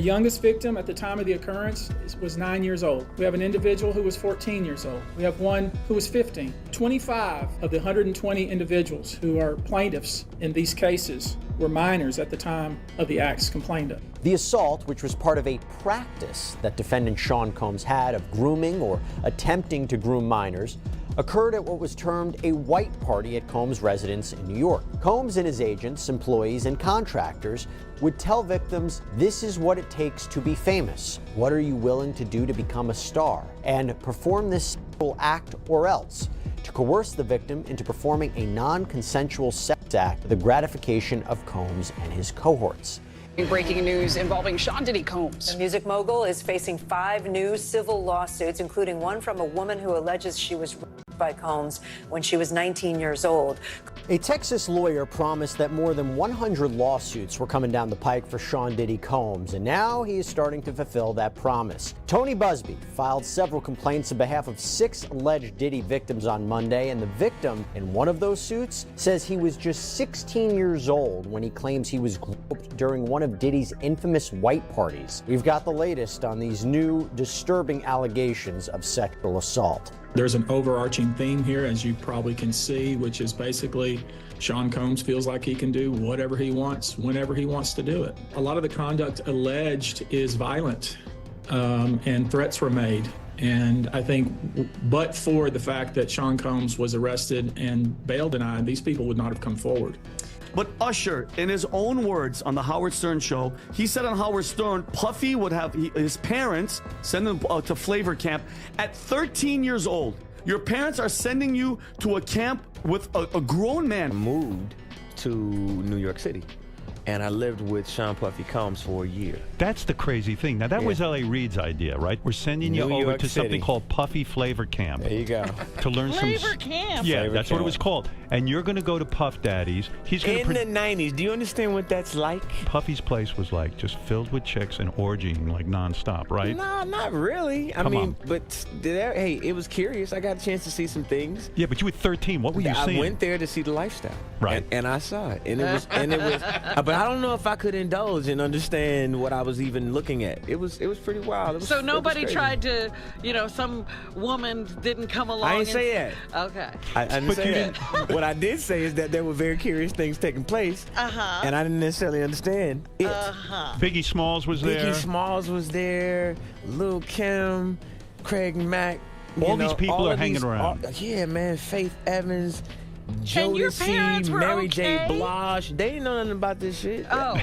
The youngest victim at the time of the occurrence was 9 years old. We have an individual who was 14 years old. We have one who was 15. 25 of the 120 individuals who are plaintiffs in these cases were minors at the time of the acts complained of. The assault, which was part of a practice that defendant Sean Combs had of grooming or attempting to groom minors, occurred at what was termed a white party at Combs' residence in New York. Combs and his agents, employees, and contractors would tell victims, this is what it takes to be famous. What are you willing to do to become a star? And perform this sexual act or else, to coerce the victim into performing a non-consensual sex act for the gratification of Combs and his cohorts. Breaking news involving Sean Diddy Combs. The music mogul is facing 5 new civil lawsuits, including one from a woman who alleges she was raped by Combs when she was 19 years old. A Texas lawyer promised that more than 100 lawsuits were coming down the pike for Sean Diddy Combs, and now he is starting to fulfill that promise. Tony Busby filed several complaints on behalf of 6 alleged Diddy victims on Monday, and the victim in one of those suits says he was just 16 years old when he claims he was groped during one of Diddy's infamous white parties. We've got the latest on these new disturbing allegations of sexual assault. There's an overarching theme here, as you probably can see, which is basically Sean Combs feels like he can do whatever he wants, whenever he wants to do it. A lot of the conduct alleged is violent, and threats were made. And I think, but for the fact that Sean Combs was arrested and bail denied, these people would not have come forward. But Usher, in his own words on the Howard Stern show, he said on Howard Stern, Puffy would have his parents send him to flavor camp at 13 years old. Your parents are sending you to a camp with a grown man. I moved to New York City, and I lived with Sean Puffy Combs for a year. That's the crazy thing. Now, that was L.A. Reid's idea, right? We're sending you over to something called Puffy Flavor Camp. There you go. To learn Flavor Camp. Yeah, Flavor that's Camp. what it was called. And you're going to go to Puff Daddy's. He's going In the 90s, do you understand what that's like? Puffy's place was like just filled with chicks and orgying like nonstop, right? No, not really. I Come mean, on. but hey, it was curious. I got a chance to see some things. Yeah, but you were 13. What were you I seeing? went there to see the lifestyle, Right. And I saw it, and it was, but I don't know if I could indulge and understand what I was even looking at. It was pretty wild. It was, So nobody it was crazy. tried to, some woman didn't come along. I didn't and say that. Okay. I didn't say that. What I did say is that there were very curious things taking place, and I didn't necessarily understand it. Biggie Smalls was there. Biggie Smalls was there, Lil' Kim, Craig Mack. All these people are hanging around. Yeah, man, Faith Evans, And your Jodeci, parents were Mary J. okay? Blige. They didn't know nothing about this shit. Oh.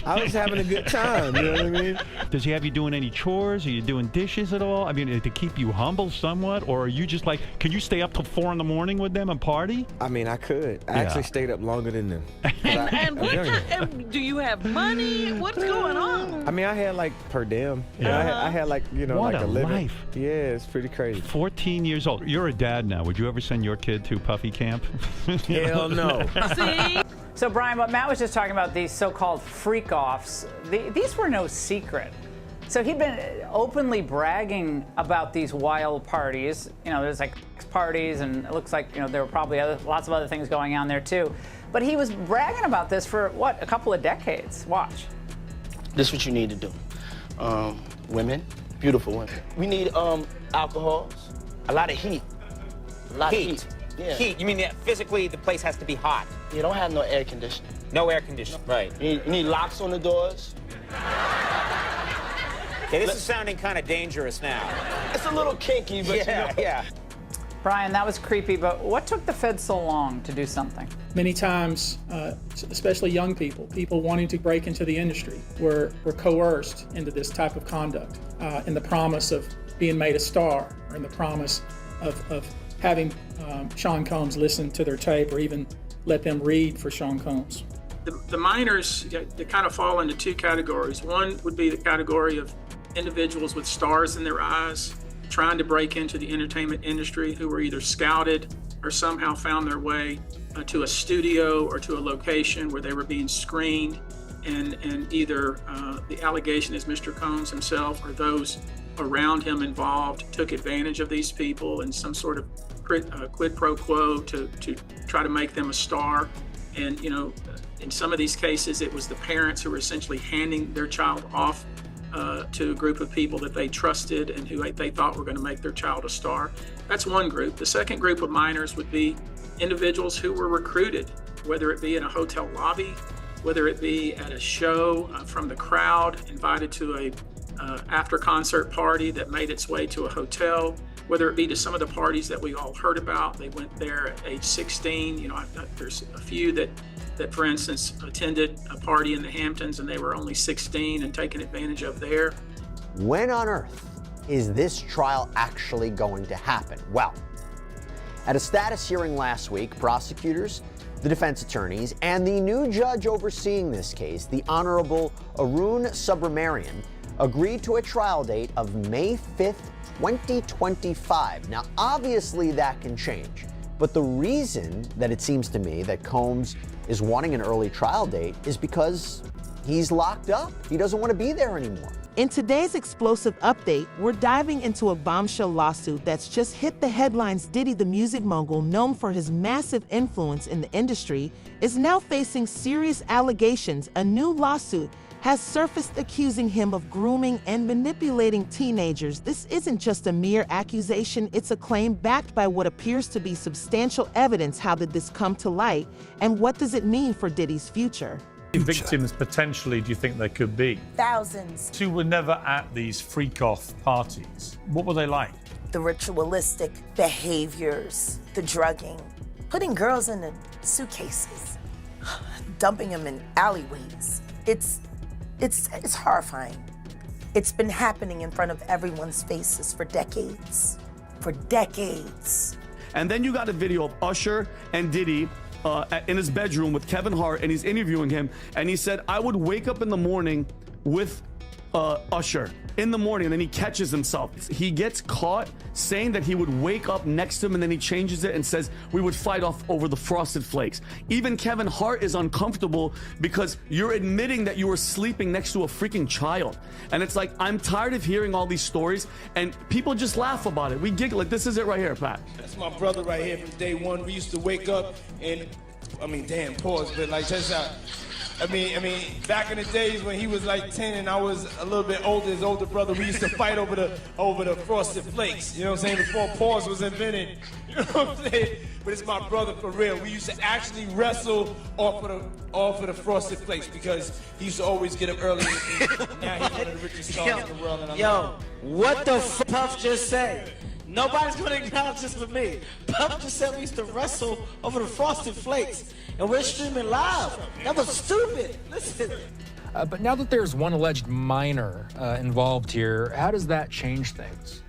I was having a good time, you know what I mean? Does he have you doing any chores? Are you doing dishes at all? I mean, to keep you humble somewhat? Or are you just like, can you stay up till 4 in the morning with them and party? I mean, I could. I actually stayed up longer than them. And what kind, do you have money? What's going on? I mean, I had like per diem. You know, I had like, What like a a living. life. Yeah, it's pretty crazy. 14 years old. You're a dad now. Would you ever send your kid to Puffy Camp? Hell no. See? So, Brian, what Matt was just talking about, these so-called freak-offs, these were no secret. So he'd been openly bragging about these wild parties. There's like parties, and it looks like, there were probably lots of other things going on there, too. But he was bragging about this for, a couple of decades. Watch. This is what you need to do. Women, beautiful women. We need alcohols, a lot of heat. A lot of heat. Yeah. Heat? You mean that physically the place has to be hot? You don't have no air conditioning. No air conditioning. Right. You need locks on the doors. Okay, this is sounding kind of dangerous now. It's a little kinky, but yeah. Brian, that was creepy, but what took the Fed so long to do something? Many times, especially young people wanting to break into the industry, were coerced into this type of conduct in the promise of being made a star, or in the promise of having Sean Combs listen to their tape or even let them read for Sean Combs. The minors, they kind of fall into 2 categories. One would be the category of individuals with stars in their eyes trying to break into the entertainment industry, who were either scouted or somehow found their way to a studio or to a location where they were being screened, and either the allegation is Mr. Combs himself or those around him involved took advantage of these people in some sort of quid pro quo to try to make them a star. And in some of these cases, it was the parents who were essentially handing their child off to a group of people that they trusted and who they thought were going to make their child a star. That's one group. The second group of minors would be individuals who were recruited, whether it be in a hotel lobby, whether it be at a show from the crowd, invited to a after concert party that made its way to a hotel, whether it be to some of the parties that we all heard about. They went there at age 16. You know, there's a few that for instance, attended a party in the Hamptons and they were only 16 and taken advantage of there. When on earth is this trial actually going to happen? Well, at a status hearing last week, prosecutors, the defense attorneys, and the new judge overseeing this case, the Honorable Arun Subramanian, agreed to a trial date of May 5th, 2025. Now, obviously that can change, but the reason that it seems to me that Combs is wanting an early trial date is because he's locked up. He doesn't want to be there anymore. In today's explosive update, we're diving into a bombshell lawsuit that's just hit the headlines. Diddy, the music mogul known for his massive influence in the industry, is now facing serious allegations. A new lawsuit has surfaced accusing him of grooming and manipulating teenagers. This isn't just a mere accusation, it's a claim backed by what appears to be substantial evidence. How did this come to light, and what does it mean for Diddy's future? How many victims potentially do you think there could be? Thousands. Who were never at these freak-off parties. What were they like? The ritualistic behaviors, the drugging, putting girls in the suitcases, dumping them in alleyways. It's horrifying. It's been happening in front of everyone's faces for decades. For decades. And then you got a video of Usher and Diddy in his bedroom with Kevin Hart, and he's interviewing him, and he said, I would wake up in the morning with Usher in the morning, and then he catches himself. He gets caught saying that he would wake up next to him, and then he changes it and says we would fight off over the Frosted Flakes. Even Kevin Hart is uncomfortable because you're admitting that you were sleeping next to a freaking child. And it's like, I'm tired of hearing all these stories, and people just laugh about it. We giggle. Like, this is it right here, Pat. That's my brother right here from day one. We used to wake up and, damn, pause, but like, check this out. Back in the days when he was like 10 and I was a little bit older, his older brother, we used to fight over the Frosted Flakes. You know what I'm saying? Before pause was invented. You know what I'm saying? But it's my brother for real. We used to actually wrestle off of the Frosted Flakes because he used to always get up early. Now he's one of the richest stars in the world. And What the f Puff just said? Nobody's gonna acknowledge this but me. Puff just said we used to wrestle over the Frosted Flakes, and we're streaming live. That was stupid. Listen. But now that there's one alleged minor involved here, how does that change things?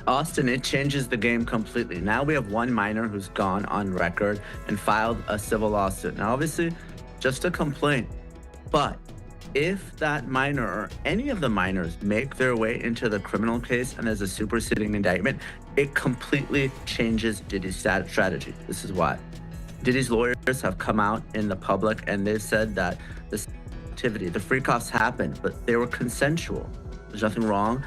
Austin, it changes the game completely. Now we have one minor who's gone on record and filed a civil lawsuit. Now, obviously, just a complaint, but if that minor or any of the minors make their way into the criminal case and there's a superseding indictment, it completely changes Diddy's strategy. This is why. Diddy's lawyers have come out in the public and they've said that this activity, the freak-offs happened, but they were consensual. There's nothing wrong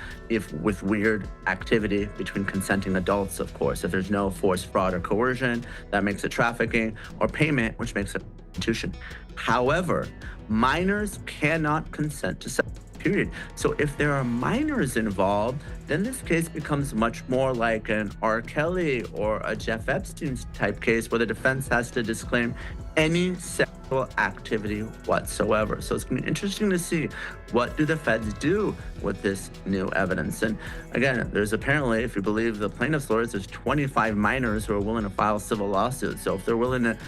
with weird activity between consenting adults, of course. If there's no force, fraud, or coercion, that makes it trafficking, or payment, which makes it prostitution. However, minors cannot consent to sex, period. So if there are minors involved, then this case becomes much more like an R. Kelly or a Jeff Epstein type case where the defense has to disclaim any sexual activity whatsoever. So it's going to be interesting to see what do the feds do with this new evidence. And again, there's apparently, if you believe the plaintiff's lawyers, there's 25 minors who are willing to file civil lawsuits. So if they're willing to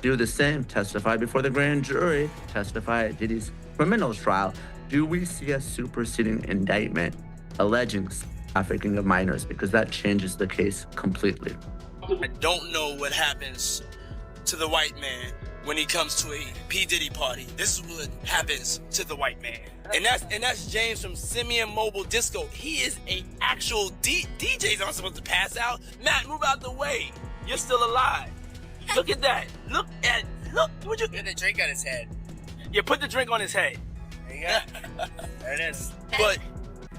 do the same, testify before the grand jury, testify at Diddy's criminal trial, do we see a superseding indictment alleging trafficking of minors? Because that changes the case completely. I don't know what happens to the white man when he comes to a P. Diddy party. This is what happens to the white man. And that's James from Simeon Mobile Disco. He is a actual DJ's not supposed to pass out. Matt, move out the way. You're still alive. Look at that. Look. Would you get the drink on his head? Yeah, put the drink on his head. There you go. There it is. But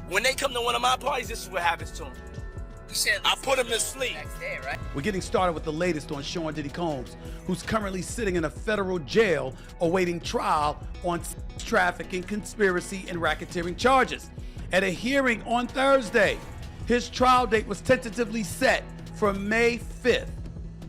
when they come to one of my parties, this is what happens to them. I put him to sleep. We're getting started with the latest on Sean Diddy Combs, who's currently sitting in a federal jail awaiting trial on sex trafficking, conspiracy, and racketeering charges. At a hearing on Thursday, his trial date was tentatively set for May 5th,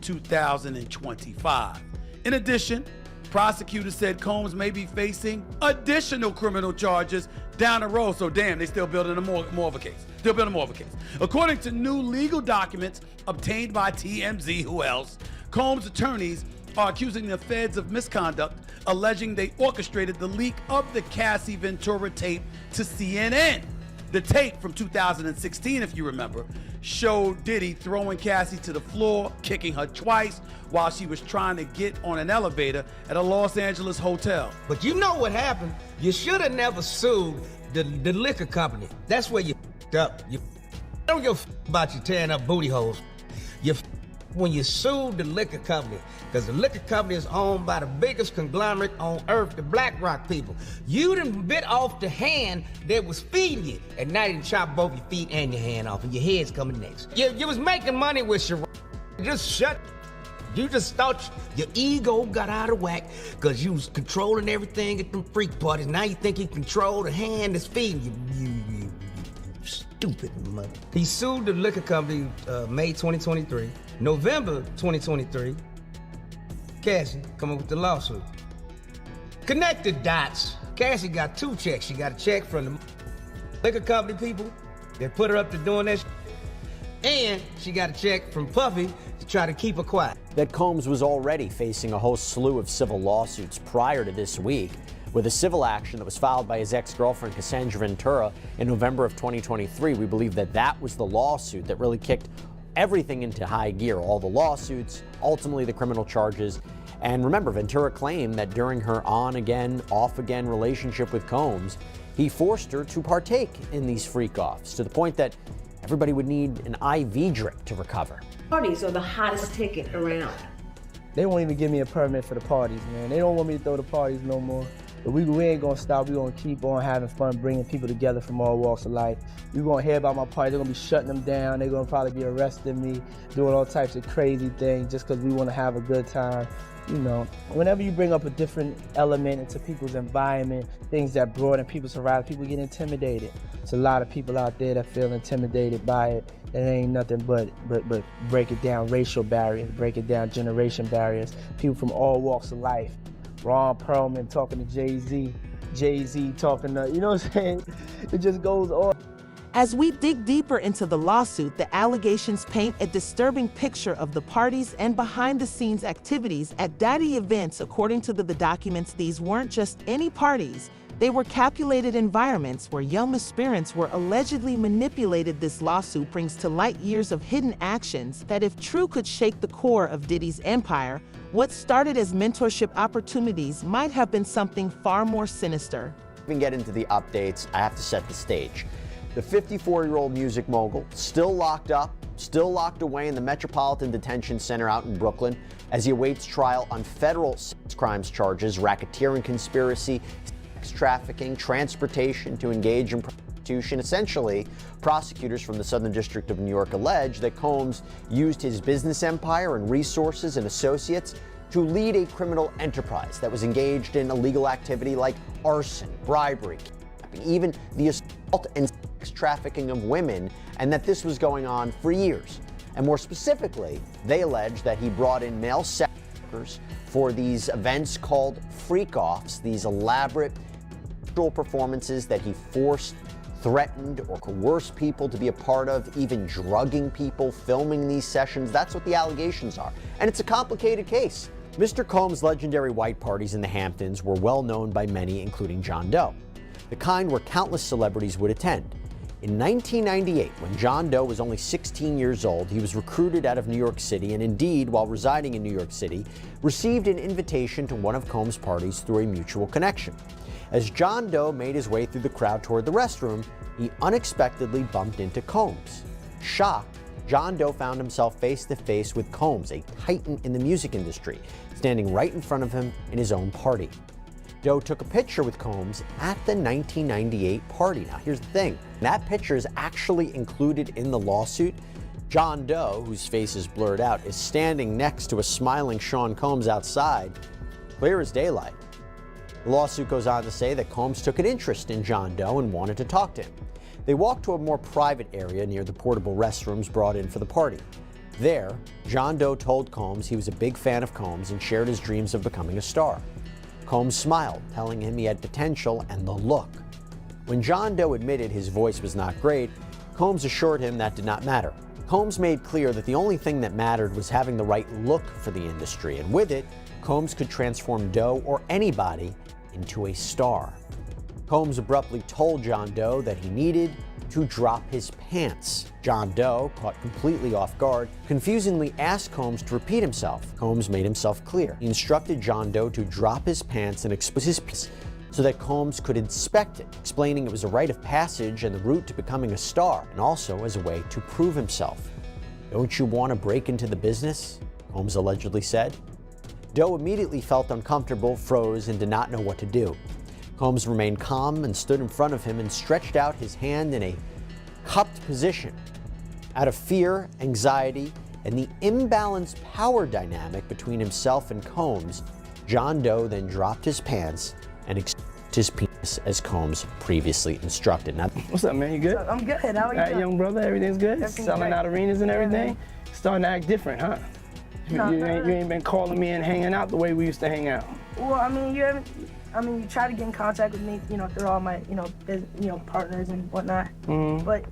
2025. In addition, prosecutors said Combs may be facing additional criminal charges down the road. So damn, they still building more of a case. Still building more of a case. According to new legal documents obtained by TMZ, who else? Combs' attorneys are accusing the feds of misconduct, alleging they orchestrated the leak of the Cassie Ventura tape to CNN. The tape from 2016, if you remember, showed Diddy throwing Cassie to the floor, kicking her twice while she was trying to get on an elevator at a Los Angeles hotel. But you know what happened? You should have never sued the liquor company. That's where you f***ed up. You don't give a f*** about you tearing up booty holes. You f*** when you sued the liquor company, because the liquor company is owned by the biggest conglomerate on earth, the BlackRock people. You done bit off the hand that was feeding you, and now you done chop both your feet and your hand off, and your head's coming next. You was making money with Sharon. Just shut. You just thought your ego got out of whack because you was controlling everything at them freak parties. Now you think you control the hand that's feeding you. You stupid mother. He sued the liquor company May 2023. November 2023, Cassie come up with the lawsuit. Connect the dots. Cassie got two checks. She got a check from the liquor company people that put her up to doing that shit, and she got a check from Puffy to try to keep her quiet. That Combs was already facing a whole slew of civil lawsuits prior to this week, with a civil action that was filed by his ex-girlfriend Cassandra Ventura in November of 2023. We believe that that was the lawsuit that really kicked everything into high gear, all the lawsuits, ultimately the criminal charges. And remember, Ventura claimed that during her on-again, off-again relationship with Combs, he forced her to partake in these freak-offs to the point that everybody would need an IV drip to recover. Parties are the hottest ticket around. They won't even give me a permit for the parties, man. They don't want me to throw the parties no more. But we ain't gonna stop. We're gonna keep on having fun, bringing people together from all walks of life. You're gonna hear about my party. They're gonna be shutting them down. They're gonna probably be arresting me, doing all types of crazy things just because we wanna have a good time. You know, whenever you bring up a different element into people's environment, things that broaden people's horizon, people get intimidated. There's a lot of people out there that feel intimidated by it. It ain't nothing but break it down racial barriers, break it down generation barriers, people from all walks of life. Ron Perlman talking to Jay-Z, Jay-Z talking to, you know what I'm saying? It just goes on. As we dig deeper into the lawsuit, the allegations paint a disturbing picture of the parties and behind-the-scenes activities at Diddy events. According to the documents, these weren't just any parties. They were calculated environments where young aspirants were allegedly manipulated. This lawsuit brings to light years of hidden actions that, if true, could shake the core of Diddy's empire. What started as mentorship opportunities might have been something far more sinister. Before we get into the updates, I have to set the stage. The 54-year-old music mogul, still locked up, still locked away in the Metropolitan Detention Center out in Brooklyn as he awaits trial on federal sex crimes charges, racketeering conspiracy, sex trafficking, transportation to engage in prostitution. Essentially, prosecutors from the Southern District of New York allege that Combs used his business empire and resources and associates to lead a criminal enterprise that was engaged in illegal activity like arson, bribery, kidnapping, even the assault and sex trafficking of women, and that this was going on for years. And more specifically, they allege that he brought in male sex workers for these events called freak-offs, these elaborate sexual performances that he forced, threatened, or coerced people to be a part of, even drugging people, filming these sessions. That's what the allegations are. And it's a complicated case. Mr. Combs' legendary white parties in the Hamptons were well known by many, including John Doe, the kind where countless celebrities would attend. In 1998, when John Doe was only 16 years old, he was recruited out of New York City and indeed, while residing in New York City, received an invitation to one of Combs' parties through a mutual connection. As John Doe made his way through the crowd toward the restroom, he unexpectedly bumped into Combs. Shocked, John Doe found himself face to face with Combs, a titan in the music industry, standing right in front of him in his own party. Doe took a picture with Combs at the 1998 party. Now, here's the thing. That picture is actually included in the lawsuit John Doe, whose face is blurred out, is standing next to a smiling Sean Combs outside, clear as daylight. The lawsuit goes on to say that Combs took an interest in John Doe and wanted to talk to him. They walked to a more private area near the portable restrooms brought in for the party. There, John Doe told Combs he was a big fan of Combs and shared his dreams of becoming a star. Combs smiled, telling him he had potential and the look. When John Doe admitted his voice was not great, Combs assured him that did not matter. Combs made clear that the only thing that mattered was having the right look for the industry, and with it, Combs could transform Doe or anybody into a star. Combs abruptly told John Doe that he needed to drop his pants. John Doe, caught completely off guard, confusingly asked Combs to repeat himself. Combs made himself clear. He instructed John Doe to drop his pants and expose his penis so that Combs could inspect it, explaining it was a rite of passage and the route to becoming a star, and also as a way to prove himself. "Don't you want to break into the business?" Combs allegedly said. Doe immediately felt uncomfortable, froze, and did not know what to do. Combs remained calm and stood in front of him and stretched out his hand in a cupped position. Out of fear, anxiety, and the imbalanced power dynamic between himself and Combs, John Doe then dropped his pants and exposed his penis as Combs previously instructed. Now, what's up, man? You good? I'm good. How are you? All right, young brother, everything's good? Everything's Selling great. out arenas and everything? Yeah, Starting to act different, huh? You ain't been calling me and hanging out the way we used to hang out. Well, I mean, you try to get in contact with me, through all my, partners and whatnot. Mm-hmm. But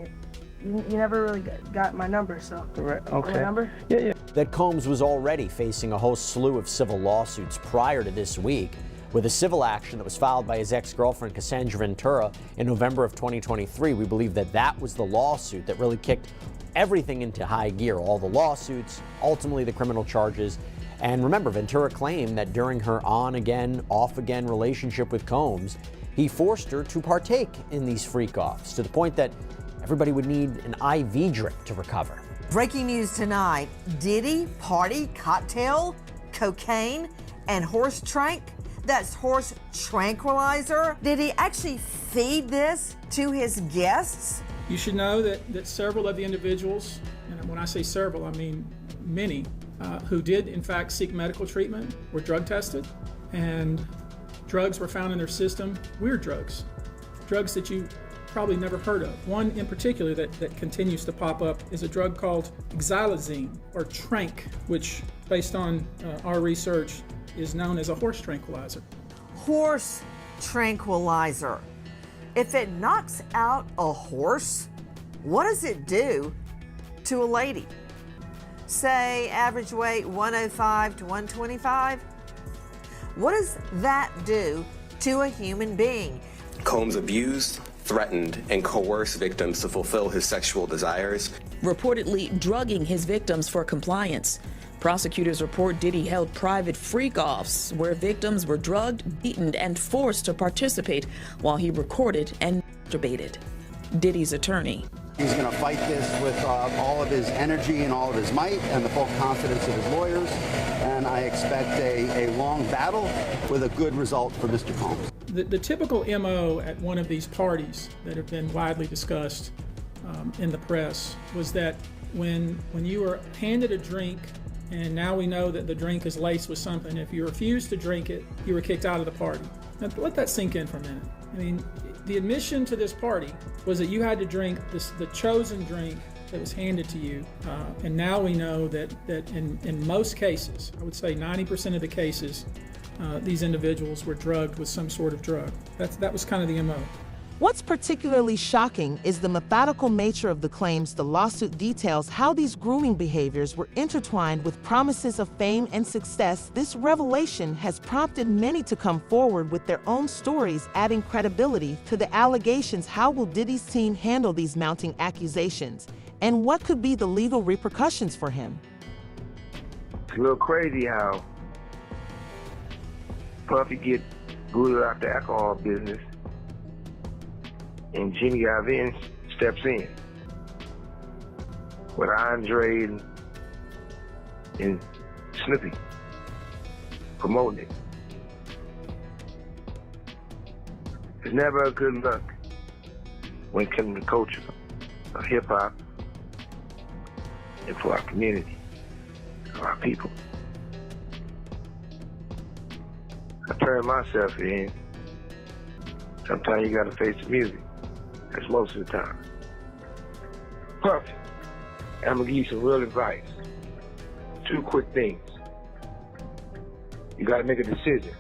you never really got my number, so. Correct. Okay. My number? Yeah. that Combs was already facing a whole slew of civil lawsuits prior to this week, with a civil action that was filed by his ex-girlfriend Cassandra Ventura in November of 2023. We believe that that was the lawsuit that really kicked everything into high gear, all the lawsuits, ultimately the criminal charges. And remember, Ventura claimed that during her on-again, off-again relationship with Combs, he forced her to partake in these freak-offs to the point that everybody would need an IV drip to recover. Breaking news tonight, Diddy party cocktail, cocaine, and horse that's horse tranquilizer. Did he actually feed this to his guests? You should know that several of the individuals, and when I say several, I mean many, who did in fact seek medical treatment were drug tested, and drugs were found in their system, weird drugs that you probably never heard of. One in particular that continues to pop up is a drug called xylazine, or trank, which based on our research is known as a horse tranquilizer. Horse tranquilizer. If it knocks out a horse, what does it do to a lady? Say average weight 105 to 125? What does that do to a human being? Combs abused, threatened, and coerced victims to fulfill his sexual desires. Reportedly drugging his victims for compliance. Prosecutors report Diddy held private freak-offs where victims were drugged, beaten, and forced to participate while he recorded and masturbated. Diddy's attorney. He's going to fight this with all of his energy and all of his might and the full confidence of his lawyers. And I expect a long battle with a good result for Mr. Combs. The typical MO at one of these parties that have been widely discussed in the press was that when you were handed a drink, and now we know that the drink is laced with something, if you refused to drink it, you were kicked out of the party. Now let that sink in for a minute. I mean, the admission to this party was that you had to drink the chosen drink that was handed to you, and now we know that in most cases, I would say 90% of the cases, these individuals were drugged with some sort of drug. That was kind of the MO. What's particularly shocking is the methodical nature of the claims. The lawsuit details how these grooming behaviors were intertwined with promises of fame and success. This revelation has prompted many to come forward with their own stories, adding credibility to the allegations. How will Diddy's team handle these mounting accusations? And what could be the legal repercussions for him? It's a little crazy how Puffy get booted out the alcohol business and Jimmy Iovine steps in with Andre and Snoopy promoting it. It's never a good look when it comes to culture of hip-hop and for our community, for our people. I turn myself in. Sometimes you gotta face the music. That's most of the time. Perfect. I'm gonna give you some real advice. 2 quick things. You gotta make a decision.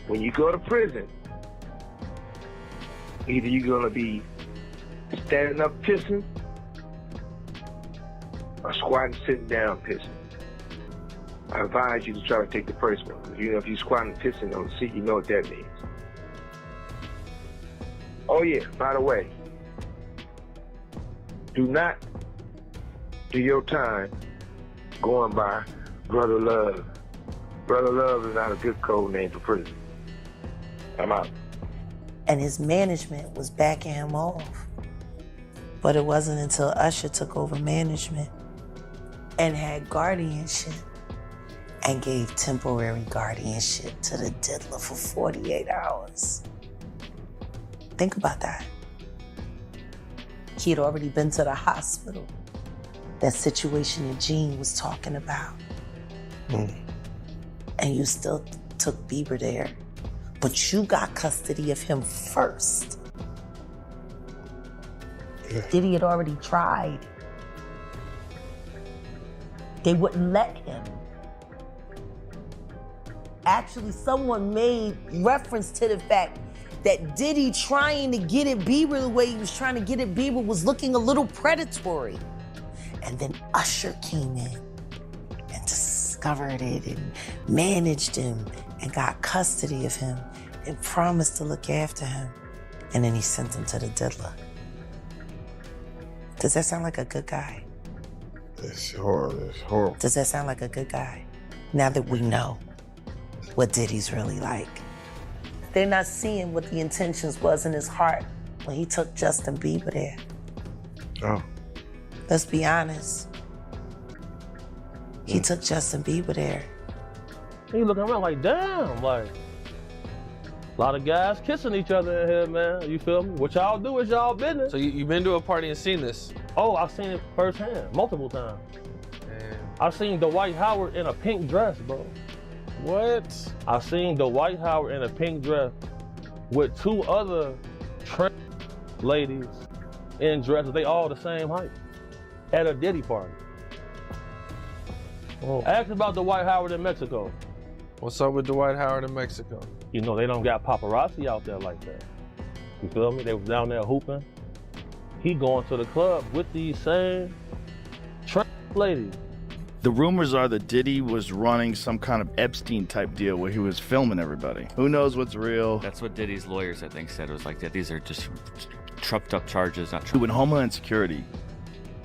When you go to prison, either you're gonna be standing up pissing or squatting, sitting down pissing. I advise you to try to take the first one. Because you know, if you're squatting, pissing on the seat, you know what that means. Oh yeah, by the way, do not do your time going by Brother Love. Brother Love is not a good code name for prison. I'm out. And his management was backing him off. But it wasn't until Usher took over management and had guardianship and gave temporary guardianship to the diddler for 48 hours. Think about that. He had already been to the hospital. That situation that Gene was talking about. And you still took Bieber there. But you got custody of him first. Diddy had already tried. They wouldn't let him. Actually, someone made reference to the fact that Diddy trying to get at Bieber the way he was trying to get at Bieber was looking a little predatory. And then Usher came in and discovered it and managed him and got custody of him and promised to look after him. And then he sent him to the diddler. Does that sound like a good guy? It's horrible. It's horrible. Does that sound like a good guy? Now that we know what Diddy's really like. They're not seeing what the intentions was in his heart when he took Justin Bieber there. Oh. Let's be honest. He took Justin Bieber there. He looking around like, damn, like, a lot of guys kissing each other in here, man. You feel me? What y'all do is y'all business. So you've been to a party and seen this? Oh, I've seen it firsthand, multiple times. I've seen Dwight Howard in a pink dress, bro. What? I've seen Dwight Howard in a pink dress with 2 other trans ladies in dresses. They all the same height at a Diddy party. Oh. Ask about Dwight Howard in Mexico. What's up with Dwight Howard in Mexico? You know, they don't got paparazzi out there like that. You feel me? They was down there hooping. He going to the club with these same trans ladies. The rumors are that Diddy was running some kind of Epstein type deal where he was filming everybody. Who knows what's real? That's what Diddy's lawyers, I think, said. It was like that. These are just trumped up charges, not true. When Homeland Security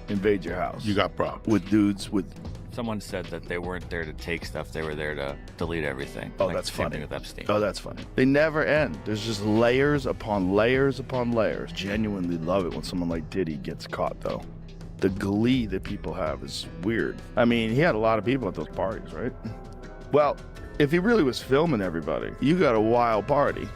invade your house, you got problems with dudes with. Someone said that they weren't there to take stuff; they were there to delete everything. Oh, like that's the same funny. thing with Epstein. Oh, that's funny. They never end. There's just layers upon layers upon layers. Genuinely love it when someone like Diddy gets caught, though. The glee that people have is weird. I mean, he had a lot of people at those parties, right? Well, if he really was filming everybody, you got a wild party.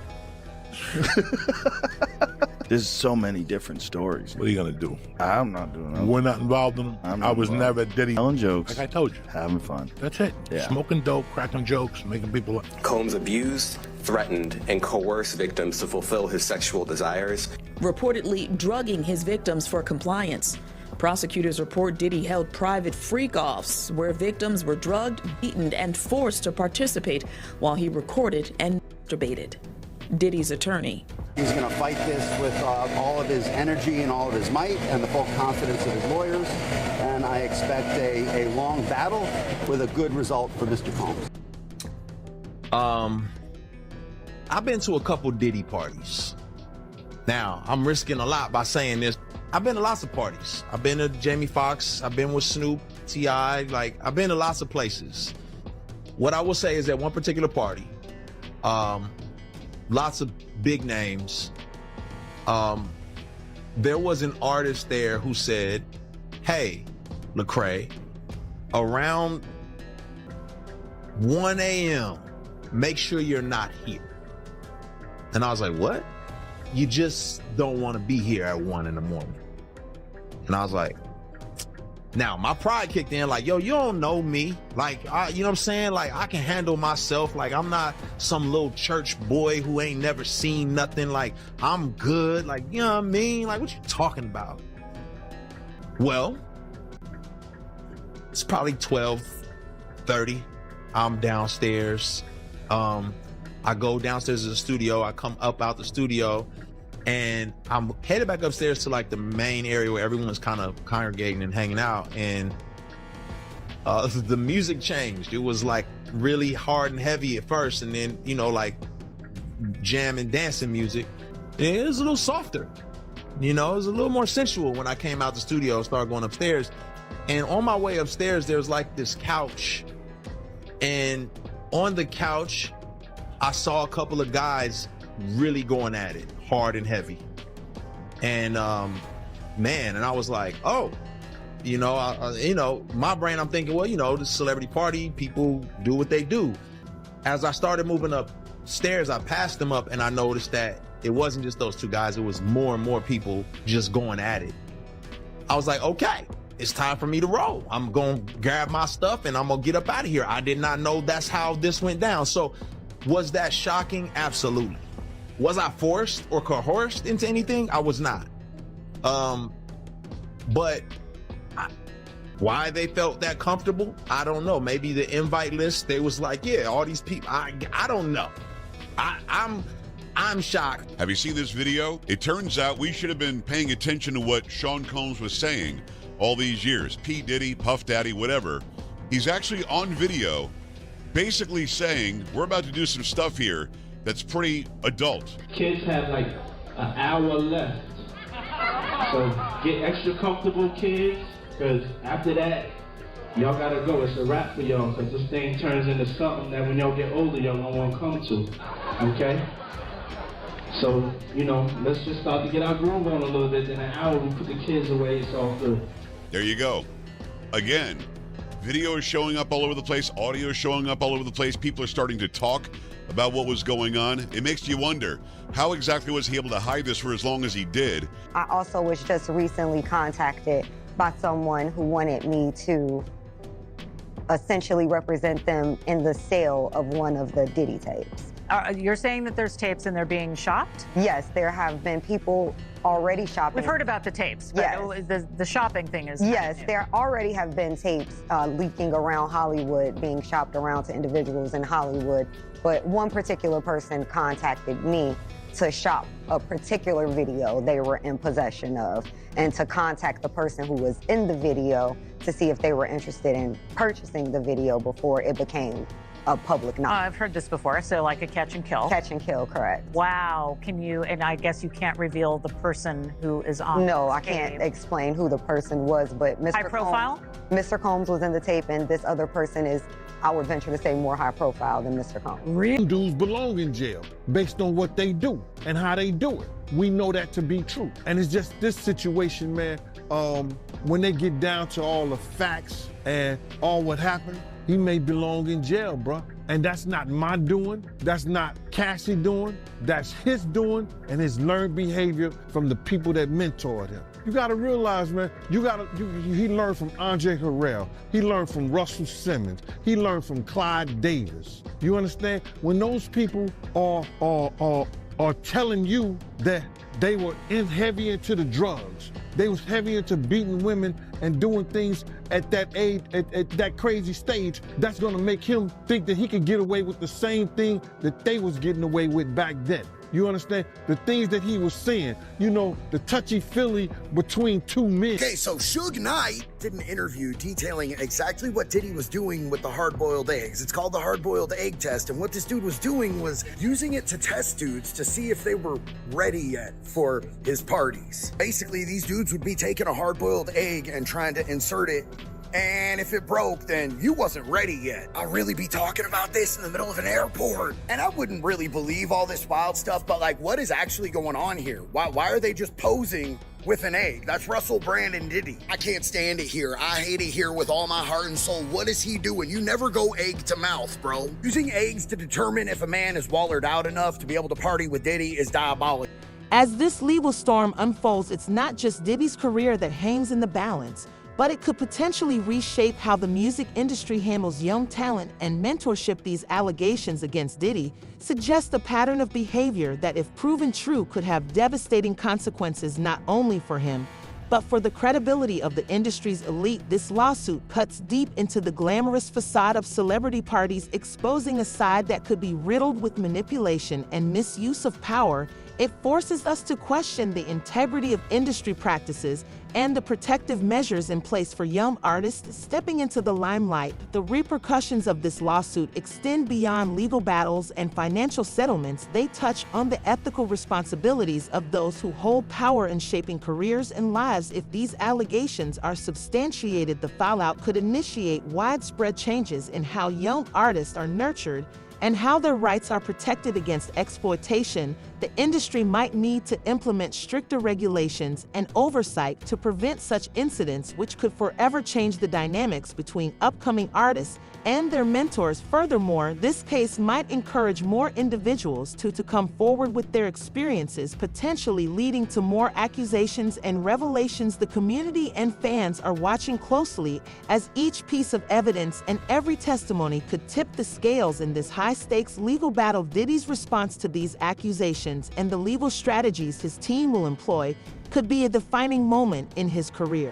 There's so many different stories. What are you gonna do? I'm not doing that. We're not involved in them. I was never Diddy. Telling jokes. Like I told you. Having fun. That's it. Yeah. Smoking dope, cracking jokes, making people. Combs abused, threatened, and coerced victims to fulfill his sexual desires. Reportedly drugging his victims for compliance. Prosecutors report Diddy held private freak-offs where victims were drugged, beaten, and forced to participate while he recorded and masturbated. Diddy's attorney. He's going to fight this with all of his energy and all of his might and the full confidence of his lawyers. And I expect a long battle with a good result for Mr. Combs. I've been to a couple Diddy parties. Now, I'm risking a lot by saying this. I've been to lots of parties. I've been to Jamie Foxx. I've been with Snoop, T.I. Like, I've been to lots of places. What I will say is that one particular party, lots of big names. There was an artist there who said, hey, Lecrae, around 1 a.m., make sure you're not here. And I was like, what? You just don't want to be here at 1 in the morning. And I was like, Now, my pride kicked in, like, yo, you don't know me. Like, you know what I'm saying? Like, I can handle myself. Like, I'm not some little church boy who ain't never seen nothing. Like, I'm good. Like, you know what I mean? Like, what you talking about? Well, it's probably 12:30. I'm downstairs. I go downstairs to the studio. I come up out the studio, and I'm headed back upstairs to like the main area where everyone's kind of congregating and hanging out. And the music changed. It was like really hard and heavy at first, and then, you know, like jam and dancing music. And it was a little softer. You know, it was a little more sensual when I came out the studio and started going upstairs. And on my way upstairs, there was like this couch. And on the couch, I saw a couple of guys really going at it, hard and heavy. And man, and I was like, oh, you know, my brain, I'm thinking, well, you know, this celebrity party, people do what they do. As I started moving upstairs, I passed them up, and I noticed that it wasn't just those two guys, it was more and more people just going at it. I was like, okay, it's time for me to roll. I'm gonna grab my stuff and I'm gonna get up out of here. I did not know that's how this went down. So was that shocking? Absolutely. Was I forced or coerced into anything? I was not. But why they felt that comfortable, I don't know. Maybe the invite list, they was like, yeah, all these people, I don't know. I'm shocked. Have you seen this video? It turns out we should have been paying attention to what Sean Combs was saying all these years. P. Diddy, Puff Daddy, whatever. He's actually on video basically saying, we're about to do some stuff here that's pretty adult. Kids have like an hour left. So get extra comfortable, kids, because after that, y'all gotta go. It's a wrap for y'all, because this thing turns into something that when y'all get older, y'all don't want to come to, okay? So, you know, let's just start to get our groove on a little bit. In an hour, we put the kids away, it's all good. There you go. Again, video is showing up all over the place. Audio is showing up all over the place. People are starting to talk about what was going on. It makes you wonder, how exactly was he able to hide this for as long as he did? I also was just recently contacted by someone who wanted me to essentially represent them in the sale of one of the Diddy tapes. You're saying that there's tapes and they're being shopped? Yes, there have been people already shopping. We've heard about the tapes, but yes. The shopping thing is yes, there already have been tapes leaking around Hollywood, being shopped around to individuals in Hollywood. But one particular person contacted me to shop a particular video they were in possession of, and to contact the person who was in the video to see if they were interested in purchasing the video before it became a public knowledge. I've heard this before, so like a catch and kill. Catch and kill, correct. Wow, can you, and I guess you can't reveal the person who is on No, I tape. can't explain who the person was, but Mr. High profile? Mr. Combs was in the tape, and this other person is, I would venture to say, more high profile than Mr. Combs. Real dudes belong in jail based on what they do and how they do it. We know that to be true. And it's just this situation, man, when they get down to all the facts and all what happened, he may belong in jail, bruh. And that's not my doing. That's not Cassie doing. That's his doing and his learned behavior from the people that mentored him. You gotta realize, man, he learned from Andre Harrell. He learned from Russell Simmons. He learned from Clyde Davis. You understand? When those people are telling you that they were heavy into the drugs, they was heavy into beating women and doing things at that age, at that crazy stage, that's gonna make him think that he could get away with the same thing that they was getting away with back then. You understand? The things that he was saying, you know, the touchy-feely between two men. Okay, so Suge Knight did an interview detailing exactly what Diddy was doing with the hard-boiled eggs. It's called the hard-boiled egg test, and what this dude was doing was using it to test dudes to see if they were ready yet for his parties. Basically, these dudes would be taking a hard-boiled egg and trying to insert it, and if it broke, then you wasn't ready yet. I'll really be talking about this in the middle of an airport. And I wouldn't really believe all this wild stuff, but like, what is actually going on here? Why are they just posing with an egg? That's Russell Brand and Diddy. I can't stand it here. I hate it here with all my heart and soul. What is he doing? You never go egg to mouth, bro. Using eggs to determine if a man is wallered out enough to be able to party with Diddy is diabolical. As this legal storm unfolds, it's not just Diddy's career that hangs in the balance. but it could potentially reshape how the music industry handles young talent and mentorship. These allegations against Diddy suggest a pattern of behavior that, if proven true, could have devastating consequences not only for him, but for the credibility of the industry's elite. This lawsuit cuts deep into the glamorous facade of celebrity parties, exposing a side that could be riddled with manipulation and misuse of power. It forces us to question the integrity of industry practices and the protective measures in place for young artists stepping into the limelight. The repercussions of this lawsuit extend beyond legal battles and financial settlements. They touch on the ethical responsibilities of those who hold power in shaping careers and lives. If these allegations are substantiated, the fallout could initiate widespread changes in how young artists are nurtured and how their rights are protected against exploitation. The industry might need to implement stricter regulations and oversight to prevent such incidents, which could forever change the dynamics between upcoming artists and their mentors. Furthermore, this case might encourage more individuals to come forward with their experiences, potentially leading to more accusations and revelations. The community and fans are watching closely, as each piece of evidence and every testimony could tip the scales in this high-stakes legal battle. Diddy's response to these accusations and the legal strategies his team will employ could be a defining moment in his career.